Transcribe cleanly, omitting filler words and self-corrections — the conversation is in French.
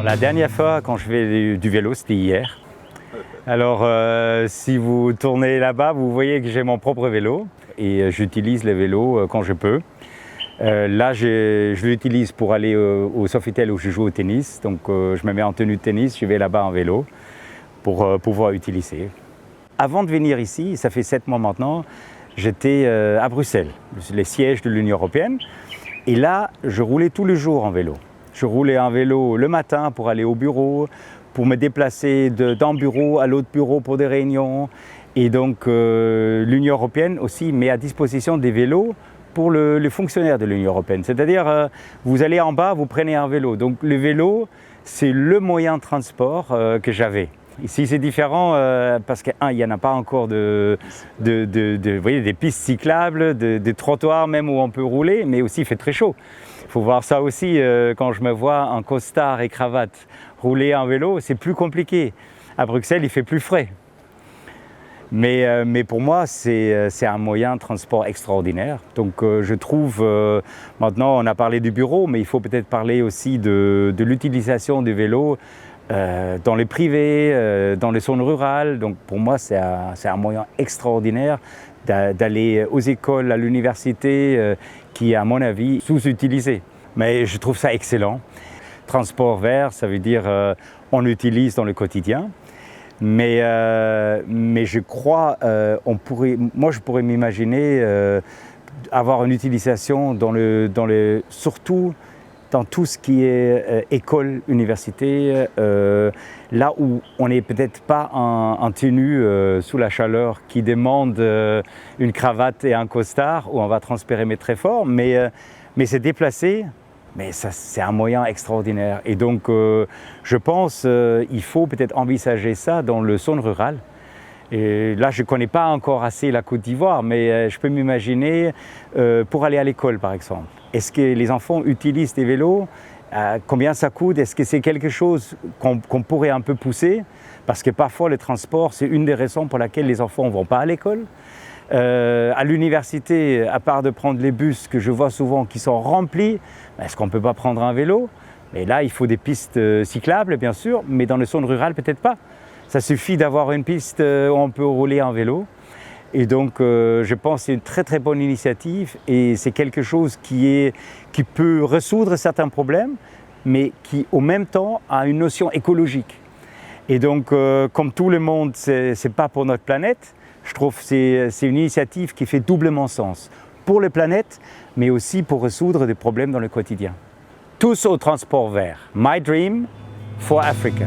La dernière fois quand je fais du vélo, c'était hier. Alors si vous tournez là-bas, vous voyez que j'ai mon propre vélo et j'utilise le vélo quand je peux. Là, je l'utilise pour aller au Sofitel où je joue au tennis. Donc je me mets en tenue de tennis, je vais là-bas en vélo pour pouvoir utiliser. Avant de venir ici, ça fait 7 mois maintenant, j'étais à Bruxelles, les sièges de l'Union européenne. Et là, je roulais tous les jours en vélo. Je roulais en vélo le matin pour aller au bureau, pour me déplacer d'un bureau à l'autre bureau pour des réunions. Et donc l'Union européenne aussi met à disposition des vélos pour les fonctionnaires de l'Union européenne. C'est-à-dire, vous allez en bas, vous prenez un vélo. Donc le vélo, c'est le moyen de transport que j'avais. Ici, c'est différent parce qu'il n'y en a pas encore vous voyez, des pistes cyclables, des trottoirs même où on peut rouler, mais aussi il fait très chaud. Il faut voir ça aussi quand je me vois en costard et cravate rouler en vélo, c'est plus compliqué. À Bruxelles, il fait plus frais. Mais pour moi, c'est un moyen de transport extraordinaire. Donc je trouve, maintenant on a parlé du bureau, mais il faut peut-être parler aussi de l'utilisation du vélo dans les privés, dans les zones rurales. Donc pour moi, c'est un moyen extraordinaire d'aller aux écoles, à l'université, qui est à mon avis sous-utilisé. Mais je trouve ça excellent. Transport vert, ça veut dire on l'utilise dans le quotidien. Mais je crois, moi je pourrais m'imaginer avoir une utilisation surtout dans tout ce qui est école, université, là où on n'est peut-être pas en tenue sous la chaleur qui demande une cravate et un costard où on va transpirer mais très fort, mais se déplacer. Mais ça, c'est un moyen extraordinaire. Et donc, je pense qu'il faut peut-être envisager ça dans le zone rurale. Et là, je ne connais pas encore assez la Côte d'Ivoire, mais je peux m'imaginer pour aller à l'école, par exemple. Est-ce que les enfants utilisent des vélos? Combien ça coûte? Est-ce que c'est quelque chose qu'on pourrait un peu pousser? Parce que parfois, le transport, c'est une des raisons pour laquelle les enfants ne vont pas à l'école. À l'université, à part de prendre les bus que je vois souvent qui sont remplis, est-ce qu'on ne peut pas prendre un vélo? Mais là, il faut des pistes cyclables, bien sûr, mais dans les zones rurales, peut-être pas. Ça suffit d'avoir une piste où on peut rouler en vélo. Et donc, je pense que c'est une très très bonne initiative et c'est quelque chose qui peut résoudre certains problèmes, mais qui, au même temps, a une notion écologique. Et donc, comme tout le monde, c'est pas pour notre planète. Je trouve que c'est une initiative qui fait doublement sens pour la planète, mais aussi pour résoudre des problèmes dans le quotidien. Tous au transport vert. My dream for Africa.